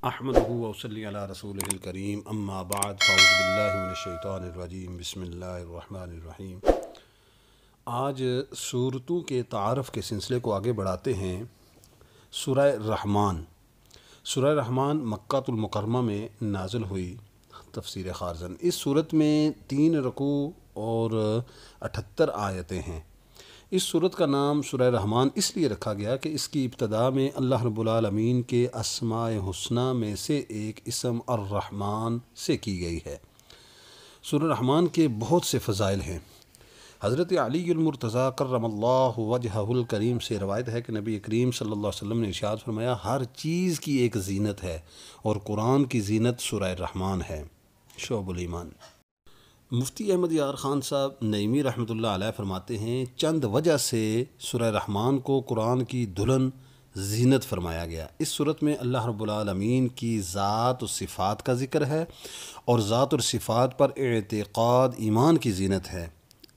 احمدہ وصلی علی رسولہ الکریم اما بعد فاعوذ باللہ من الشیطان الرجیم بسم اللہ الرحمن الرحیم۔ آج سورتوں کے تعارف کے سلسلے کو آگے بڑھاتے ہیں۔ سورہ رحمان مکہ المکرمہ میں نازل ہوئی۔ تفسیر خارزن، اس صورت میں 3 رکوع اور 78 آیتیں ہیں۔ اس صورت کا نام سورہ رحمان اس لیے رکھا گیا کہ اس کی ابتدا میں اللہ رب العالمین کے اسماء حسنی میں سے ایک اسم الرحمن سے کی گئی ہے۔ سورہ رحمان کے بہت سے فضائل ہیں۔ حضرت علی المرتضیٰ کرم اللہ وجہہ الکریم سے روایت ہے کہ نبی کریم صلی اللہ علیہ وسلم نے ارشاد فرمایا، ہر چیز کی ایک زینت ہے اور قرآن کی زینت سورہ رحمان ہے۔ شعب الایمان۔ مفتی احمد یار خان صاحب نعیمی رحمۃ اللہ علیہ فرماتے ہیں، چند وجہ سے سورہ رحمان کو قرآن کی دلہن زینت فرمایا گیا۔ اس صورت میں اللہ رب العالمین کی ذات و صفات کا ذکر ہے اور ذات اور صفات پر اعتقاد ایمان کی زینت ہے۔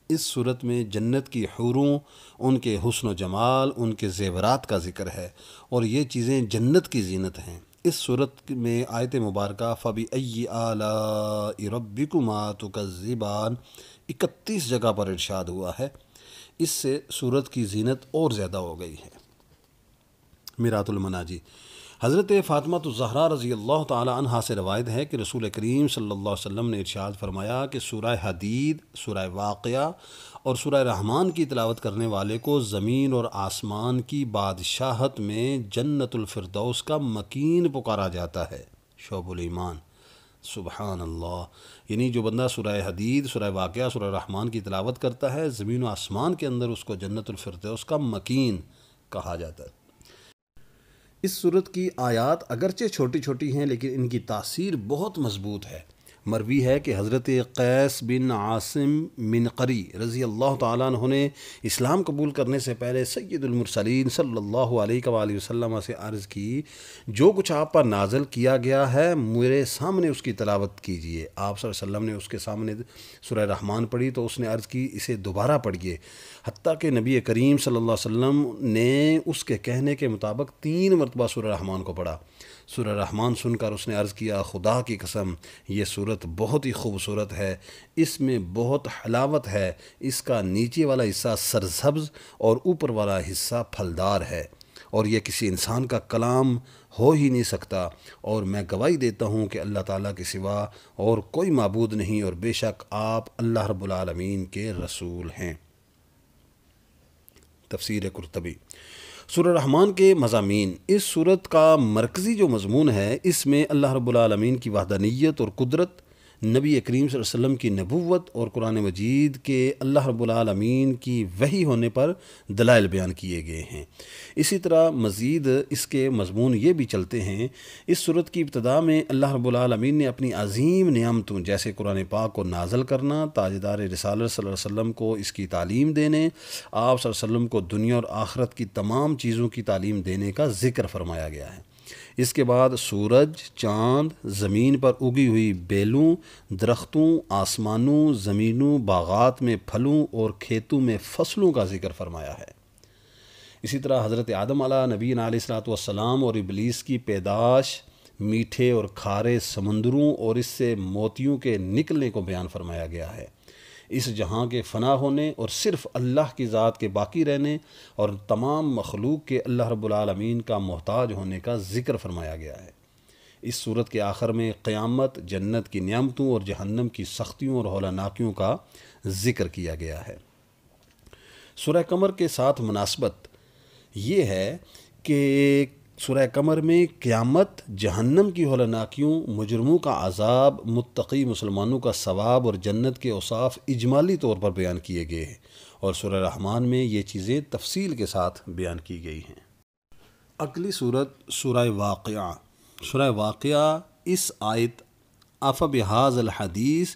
اس صورت میں جنت کی حوروں، ان کے حسن و جمال، ان کے زیورات کا ذکر ہے اور یہ چیزیں جنت کی زینت ہیں۔ اس صورت میں آیت مبارکہ فَبِأَيِّ آلَاءِ رَبِّكُمَا تُكَذِّبَانِ 31 جگہ پر ارشاد ہوا ہے۔ اس سے صورت کی زینت اور زیادہ ہو گئی ہے۔ میرات المناجی، حضرت فاطمہ الزہرا رضی اللہ تعالی عنہا سے روایت ہے کہ رسول کریم صلی اللہ علیہ وسلم نے ارشاد فرمایا کہ سورہ حدید، سورہ واقعہ اور سورہ رحمان کی تلاوت کرنے والے کو زمین اور آسمان کی بادشاہت میں جنت الفردوس کا مکین پکارا جاتا ہے۔ شعب الایمان۔ سبحان اللہ، یعنی جو بندہ سورہ حدید، سورہ واقعہ، سورہ رحمان کی تلاوت کرتا ہے، زمین و آسمان کے اندر اس کو جنت الفردوس کا مکین کہا جاتا ہے۔ اس صورت کی آیات اگرچہ چھوٹی چھوٹی ہیں لیکن ان کی تاثیر بہت مضبوط ہے۔ مروی ہے کہ حضرت قیس بن عاصم منقری رضی اللہ تعالیٰ عنہ نے اسلام قبول کرنے سے پہلے سید المرسلین صلی اللہ علیہ وآلہ وسلم سے عرض کی، جو کچھ آپ پر نازل کیا گیا ہے میرے سامنے اس کی تلاوت کیجیے۔ آپ صلی اللہ علیہ وسلم نے اس کے سامنے سورہ رحمان پڑھی تو اس نے عرض کی، اسے دوبارہ پڑھیے، حتیٰ کہ نبی کریم صلی اللہ علیہ وسلم نے اس کے کہنے کے مطابق 3 مرتبہ سورہ رحمان کو پڑھا۔ سورہ رحمان سن کر اس نے عرض کیا، خدا کی قسم یہ صورت بہت ہی خوبصورت ہے، اس میں بہت حلاوت ہے، اس کا نیچے والا حصہ سرسبز اور اوپر والا حصہ پھلدار ہے اور یہ کسی انسان کا کلام ہو ہی نہیں سکتا، اور میں گواہی دیتا ہوں کہ اللہ تعالیٰ کے سوا اور کوئی معبود نہیں اور بے شک آپ اللہ رب العالمین کے رسول ہیں۔ تفسیر قرطبی۔ سورہ رحمان کے مضامین۔ اس صورت کا مرکزی جو مضمون ہے، اس میں اللہ رب العالمین کی وحدانیت اور قدرت، نبی کریم صلی اللہ علیہ وسلم کی نبوت اور قرآن مجید کے اللہ رب العالمین کی وحی ہونے پر دلائل بیان کیے گئے ہیں۔ اسی طرح مزید اس کے مضمون یہ بھی چلتے ہیں۔ اس صورت کی ابتدا میں اللہ رب العالمین نے اپنی عظیم نعمتوں جیسے قرآن پاک کو نازل کرنا، تاجدار رسالت صلی اللہ علیہ وسلم کو اس کی تعلیم دینے، آپ صلی اللہ علیہ وسلم کو دنیا اور آخرت کی تمام چیزوں کی تعلیم دینے کا ذکر فرمایا گیا ہے۔ اس کے بعد سورج، چاند، زمین پر اگی ہوئی بیلوں، درختوں، آسمانوں، زمینوں، باغات میں پھلوں اور کھیتوں میں فصلوں کا ذکر فرمایا ہے۔ اسی طرح حضرت آدم علیہ نبینا علیہ الصلوۃ والسلام اور ابلیس کی پیدائش، میٹھے اور کھارے سمندروں اور اس سے موتیوں کے نکلنے کو بیان فرمایا گیا ہے۔ اس جہاں کے فنا ہونے اور صرف اللہ کی ذات کے باقی رہنے اور تمام مخلوق کے اللہ رب العالمین کا محتاج ہونے کا ذکر فرمایا گیا ہے۔ اس صورت کے آخر میں قیامت، جنت کی نعمتوں اور جہنم کی سختیوں اور ہولناکیوں کا ذکر کیا گیا ہے۔ سورہ قمر کے ساتھ مناسبت یہ ہے کہ سورہ قمر میں قیامت، جہنم کی ہولناکیوں، مجرموں کا عذاب، متقی مسلمانوں کا ثواب اور جنت کے اوصاف اجمالی طور پر بیان کیے گئے ہیں، اور سورہ رحمان میں یہ چیزیں تفصیل کے ساتھ بیان کی گئی ہیں۔ اگلی صورت سورہ واقعہ۔ سورہ واقعہ اس آیت افبہذا الحدیث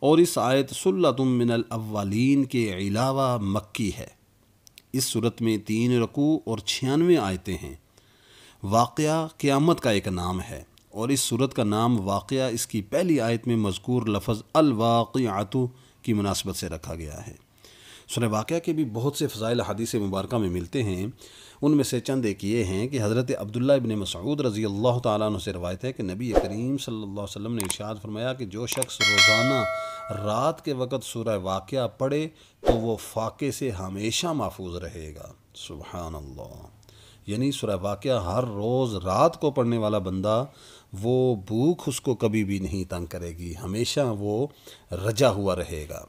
اور اس آیت سلۃ من الاولین کے علاوہ مکی ہے۔ اس صورت میں 3 رکوع اور 96 آیتیں ہیں۔ واقعہ قیامت کا ایک نام ہے اور اس صورت کا نام واقعہ اس کی پہلی آیت میں مذکور لفظ الواقعۃ کی مناسبت سے رکھا گیا ہے۔ سورہ واقعہ کے بھی بہت سے فضائل حدیث مبارکہ میں ملتے ہیں، ان میں سے چند ایک یہ ہیں کہ حضرت عبداللہ ابن مسعود رضی اللہ تعالیٰ عنہ سے روایت ہے کہ نبی کریم صلی اللہ علیہ وسلم نے ارشاد فرمایا کہ جو شخص روزانہ رات کے وقت سورہ واقعہ پڑھے تو وہ فاقے سے ہمیشہ محفوظ رہے گا۔ سبحان اللہ، یعنی سورہ واقعہ ہر روز رات کو پڑھنے والا بندہ، وہ بھوک اس کو کبھی بھی نہیں تنگ کرے گی، ہمیشہ وہ رجا ہوا رہے گا۔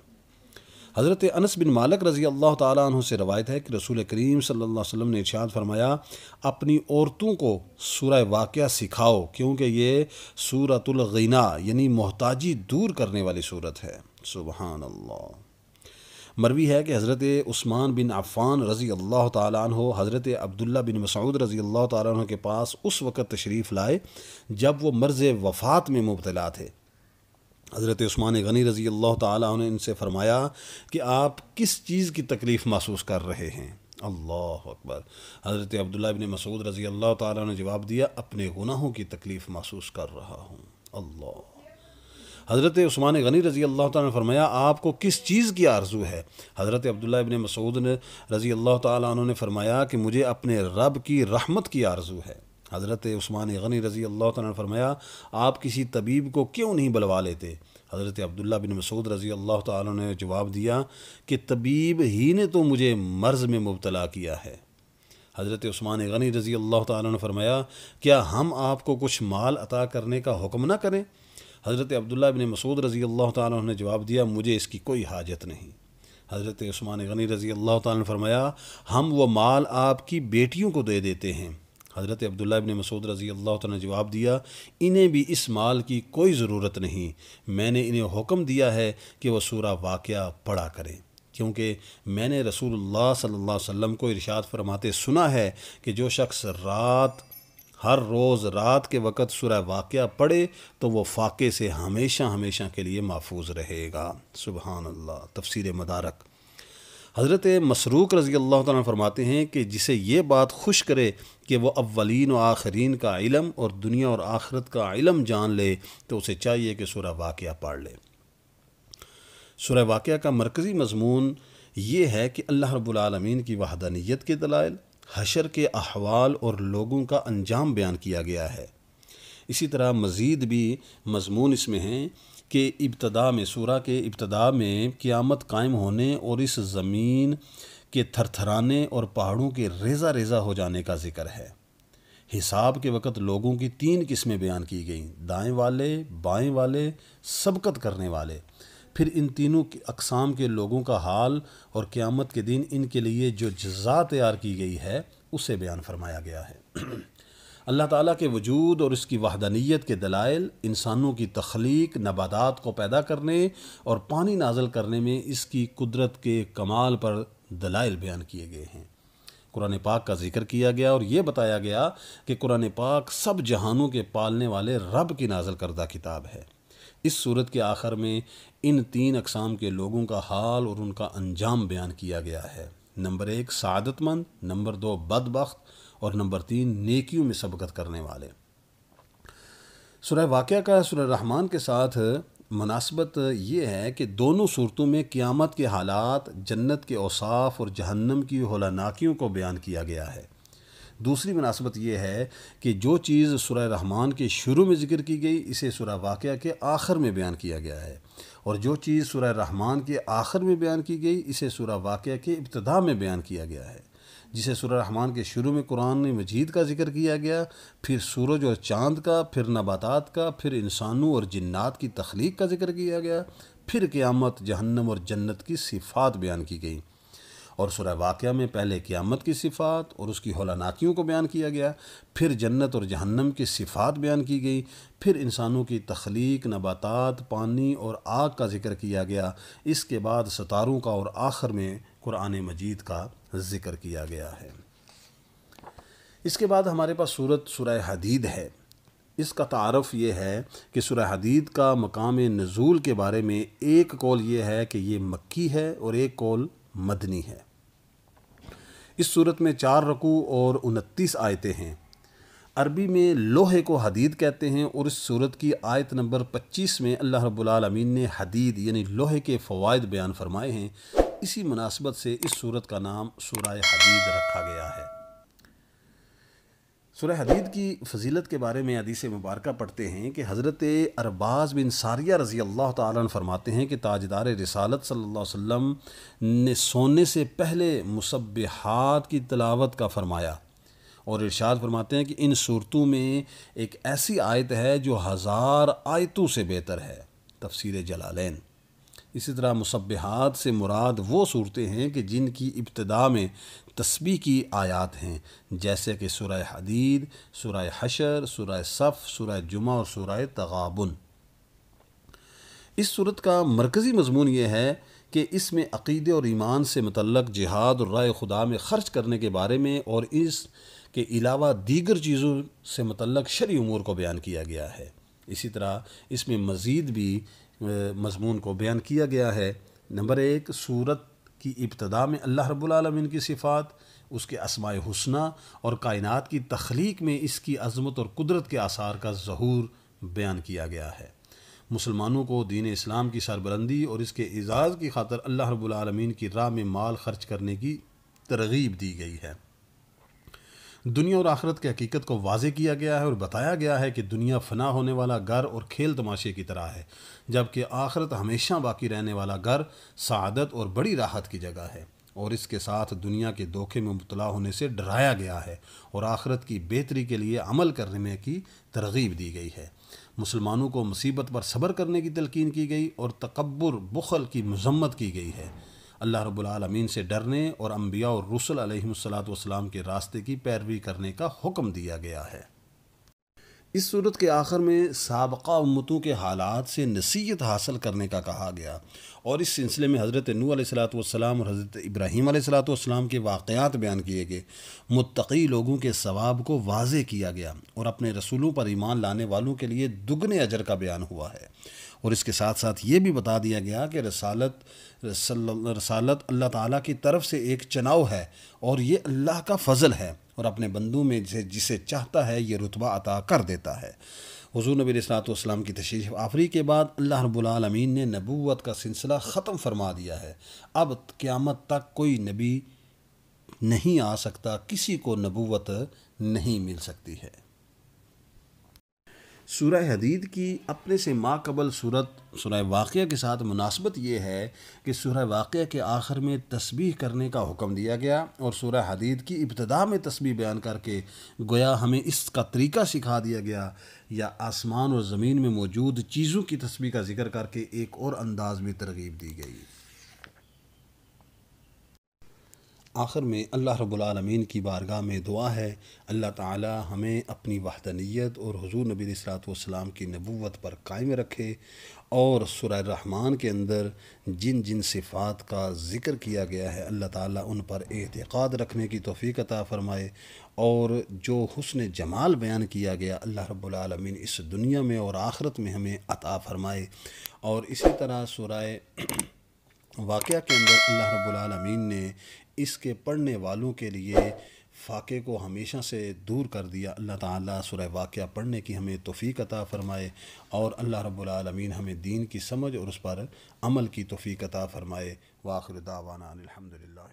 حضرت انس بن مالک رضی اللہ تعالیٰ عنہ سے روایت ہے کہ رسول کریم صلی اللہ علیہ وسلم نے ارشاد فرمایا، اپنی عورتوں کو سورہ واقعہ سکھاؤ کیونکہ یہ سورۃ الغنا یعنی محتاجی دور کرنے والی صورت ہے۔ سبحان اللہ۔ مروی ہے کہ حضرت عثمان بن عفان رضی اللہ تعالیٰ عنہ حضرت عبداللہ بن مسعود رضی اللہ تعالیٰ عنہ کے پاس اس وقت تشریف لائے جب وہ مرض وفات میں مبتلا تھے۔ حضرت عثمان غنی رضی اللہ تعالیٰ عنہ نے ان سے فرمایا کہ آپ کس چیز کی تکلیف محسوس کر رہے ہیں؟ اللہ اکبر۔ حضرت عبداللہ بن مسعود رضی اللہ تعالیٰ عنہ نے جواب دیا، اپنے گناہوں کی تکلیف محسوس کر رہا ہوں۔ اللہ۔ حضرت عثمان غنی رضی اللہ تعالیٰ نے فرمایا، آپ کو کس چیز کی آرزو ہے؟ حضرت عبداللہ ابن مسعود رضی اللہ تعالیٰ عنہ نے فرمایا کہ مجھے اپنے رب کی رحمت کی آرزو ہے۔ حضرت عثمان غنی رضی اللہ تعالیٰ نے فرمایا، آپ کسی طبیب کو کیوں نہیں بلوا لیتے؟ حضرت عبداللہ بن مسعود رضی اللہ تعالیٰ نے جواب دیا کہ طبیب ہی نے تو مجھے مرض میں مبتلا کیا ہے۔ حضرت عثمان غنی رضی اللہ تعالیٰ نے فرمایا، کیا ہم آپ کو کچھ مال عطا کرنے کا حکم نہ کریں؟ حضرت عبداللہ بن مسعود رضی اللہ تعالیٰ نے جواب دیا، مجھے اس کی کوئی حاجت نہیں۔ حضرت عثمان غنی رضی اللہ تعالیٰ نے فرمایا، ہم وہ مال آپ کی بیٹیوں کو دے دیتے ہیں۔ حضرت عبداللہ بن مسعود رضی اللہ تعالیٰ نے جواب دیا، انہیں بھی اس مال کی کوئی ضرورت نہیں، میں نے انہیں حکم دیا ہے کہ وہ سورہ واقعہ پڑھا کریں، کیونکہ میں نے رسول اللہ صلی اللہ علیہ وسلم کو ارشاد فرماتے سنا ہے کہ جو شخص ہر روز رات کے وقت سورہ واقعہ پڑھے تو وہ فاقے سے ہمیشہ ہمیشہ کے لیے محفوظ رہے گا۔ سبحان اللہ۔ تفسیر مدارک۔ حضرت مسروق رضی اللہ تعالیٰ فرماتے ہیں کہ جسے یہ بات خوش کرے کہ وہ اولین و آخرین کا علم اور دنیا اور آخرت کا علم جان لے تو اسے چاہیے کہ سورہ واقعہ پڑھ لے۔ سورہ واقعہ کا مرکزی مضمون یہ ہے کہ اللہ رب العالمین کی وحدانیت کے دلائل، حشر کے احوال اور لوگوں کا انجام بیان کیا گیا ہے۔ اسی طرح مزید بھی مضمون اس میں ہیں کہ سورہ کے ابتدا میں قیامت قائم ہونے اور اس زمین کے تھرتھرانے اور پہاڑوں کے ریزہ ریزہ ہو جانے کا ذکر ہے۔ حساب کے وقت لوگوں کی 3 قسمیں بیان کی گئیں، دائیں والے، بائیں والے، سبقت کرنے والے۔ پھر ان تینوں اقسام کے لوگوں کا حال اور قیامت کے دن ان کے لیے جو جزا تیار کی گئی ہے اسے بیان فرمایا گیا ہے۔ اللہ تعالیٰ کے وجود اور اس کی وحدانیت کے دلائل، انسانوں کی تخلیق، نباتات کو پیدا کرنے اور پانی نازل کرنے میں اس کی قدرت کے کمال پر دلائل بیان کیے گئے ہیں۔ قرآن پاک کا ذکر کیا گیا اور یہ بتایا گیا کہ قرآن پاک سب جہانوں کے پالنے والے رب کی نازل کردہ کتاب ہے۔ اس صورت کے آخر میں ان 3 اقسام کے لوگوں کا حال اور ان کا انجام بیان کیا گیا ہے۔ نمبر 1 سعادت مند، نمبر 2 بدبخت اور نمبر 3 نیکیوں میں سبقت کرنے والے۔ سورہ واقعہ کا سورہ رحمان کے ساتھ مناسبت یہ ہے کہ دونوں صورتوں میں قیامت کے حالات، جنت کے اوصاف اور جہنم کی ہولناکیوں کو بیان کیا گیا ہے۔ دوسری مناسبت یہ ہے کہ جو چیز سورہ رحمان کے شروع میں ذکر کی گئی اسے سورہ واقعہ کے آخر میں بیان کیا گیا ہے، اور جو چیز سورہ رحمان کے آخر میں بیان کی گئی اسے سورہ واقعہ کے ابتدا میں بیان کیا گیا ہے۔ جسے سورہ رحمان کے شروع میں قرآن مجید کا ذکر کیا گیا، پھر سورج اور چاند کا، پھر نباتات کا، پھر انسانوں اور جنات کی تخلیق کا ذکر کیا گیا، پھر قیامت، جہنم اور جنت کی صفات بیان کی گئی، اور سورہ واقعہ میں پہلے قیامت کی صفات اور اس کی ہولناکیوں کو بیان کیا گیا، پھر جنت اور جہنم کی صفات بیان کی گئی، پھر انسانوں کی تخلیق، نباتات، پانی اور آگ کا ذکر کیا گیا، اس کے بعد ستاروں کا اور آخر میں قرآن مجید کا ذکر کیا گیا ہے۔ اس کے بعد ہمارے پاس سورہ حدید ہے۔ اس کا تعارف یہ ہے کہ سورہ حدید کا مقام نزول کے بارے میں ایک قول یہ ہے کہ یہ مکی ہے اور ایک قول مدنی ہے۔ اس صورت میں 4 رکوع اور 29 آیتیں ہیں۔ عربی میں لوہے کو حدید کہتے ہیں، اور اس صورت کی آیت نمبر 25 میں اللہ رب العالمین نے حدید یعنی لوہے کے فوائد بیان فرمائے ہیں۔ اسی مناسبت سے اس سورت کا نام سورہ حدید رکھا گیا ہے۔ سورہ حدید کی فضیلت کے بارے میں حدیث مبارکہ پڑھتے ہیں کہ حضرت ارباز بن ساریہ رضی اللہ تعالیٰ عنہ فرماتے ہیں کہ تاجدار رسالت صلی اللہ علیہ وسلم نے سونے سے پہلے مسبحات کی تلاوت کا فرمایا، اور ارشاد فرماتے ہیں کہ ان صورتوں میں ایک ایسی آیت ہے جو 1000 آیتوں سے بہتر ہے، تفسیر جلالین۔ اسی طرح مسبحات سے مراد وہ صورتیں ہیں کہ جن کی ابتدا میں تسبیح کی آیات ہیں، جیسے کہ سورہ حدید، سورہ حشر، سورہ صف، سورہ جمعہ اور سورہ تغابن۔ اس صورت کا مرکزی مضمون یہ ہے کہ اس میں عقیدے اور ایمان سے متعلق جہاد اور راہ خدا میں خرچ کرنے کے بارے میں اور اس کے علاوہ دیگر چیزوں سے متعلق شرعی امور کو بیان کیا گیا ہے۔ اسی طرح اس میں مزید بھی مضمون کو بیان کیا گیا ہے۔ نمبر 1، سورت کی ابتدا میں اللہ رب العالمین کی صفات، اس کے اسماء حسنی اور کائنات کی تخلیق میں اس کی عظمت اور قدرت کے آثار کا ظہور بیان کیا گیا ہے۔ مسلمانوں کو دین اسلام کی سربلندی اور اس کے اعزاز کی خاطر اللہ رب العالمین کی راہ میں مال خرچ کرنے کی ترغیب دی گئی ہے۔ دنیا اور آخرت کی حقیقت کو واضح کیا گیا ہے اور بتایا گیا ہے کہ دنیا فنا ہونے والا گھر اور کھیل تماشے کی طرح ہے، جبکہ آخرت ہمیشہ باقی رہنے والا گھر سعادت اور بڑی راحت کی جگہ ہے، اور اس کے ساتھ دنیا کے دھوکے میں مبتلا ہونے سے ڈرایا گیا ہے اور آخرت کی بہتری کے لیے عمل کرنے کی ترغیب دی گئی ہے۔ مسلمانوں کو مصیبت پر صبر کرنے کی تلقین کی گئی اور تکبر بخل کی مذمت کی گئی ہے۔ اللہ رب العالمین سے ڈرنے اور انبیاء اور رسل علیہم الصلاۃ کے راستے کی پیروی کرنے کا حکم دیا گیا ہے۔ اس صورت کے آخر میں سابقہ امتوں کے حالات سے نصیحت حاصل کرنے کا کہا گیا، اور اس سلسلے میں حضرت نوح علیہ السلام اور حضرت ابراہیم علیہ السلام کے واقعات بیان کیے گئے۔ متقی لوگوں کے ثواب کو واضح کیا گیا اور اپنے رسولوں پر ایمان لانے والوں کے لیے دگنے اجر کا بیان ہوا ہے، اور اس کے ساتھ ساتھ یہ بھی بتا دیا گیا کہ رسالت اللہ تعالیٰ کی طرف سے ایک چناؤ ہے، اور یہ اللہ کا فضل ہے، اور اپنے بندوں میں جسے چاہتا ہے یہ رتبہ عطا کر دیتا ہے۔ حضور نبی علیہ السلام کی تشریف آوری کے بعد اللہ رب العالمین نے نبوت کا سلسلہ ختم فرما دیا ہے۔ اب قیامت تک کوئی نبی نہیں آ سکتا، کسی کو نبوت نہیں مل سکتی ہے۔ سورہ حدید کی اپنے سے ماقبل صورت سورہ واقعہ کے ساتھ مناسبت یہ ہے کہ سورہ واقعہ کے آخر میں تسبیح کرنے کا حکم دیا گیا، اور سورہ حدید کی ابتدا میں تسبیح بیان کر کے گویا ہمیں اس کا طریقہ سکھا دیا گیا، یا آسمان اور زمین میں موجود چیزوں کی تسبیح کا ذکر کر کے ایک اور انداز میں ترغیب دی گئی۔ آخر میں اللہ رب العالمین کی بارگاہ میں دعا ہے، اللہ تعالی ہمیں اپنی وحدانیت اور حضور نبی علیہ السلام کی نبوت پر قائم رکھے، اور سورہ الرحمن کے اندر جن جن صفات کا ذکر کیا گیا ہے اللہ تعالی ان پر اعتقاد رکھنے کی توفیق عطا فرمائے، اور جو حسن جمال بیان کیا گیا اللہ رب العالمین اس دنیا میں اور آخرت میں ہمیں عطا فرمائے۔ اور اسی طرح سورہ واقعہ کے اندر اللہ رب العالمین نے اس کے پڑھنے والوں کے لیے فاقے کو ہمیشہ سے دور کر دیا۔ اللہ تعالیٰ سورہ واقعہ پڑھنے کی ہمیں توفیق عطا فرمائے، اور اللہ رب العالمین ہمیں دین کی سمجھ اور اس پر عمل کی توفیق عطا فرمائے۔ وآخر دعوانا الحمدللہ۔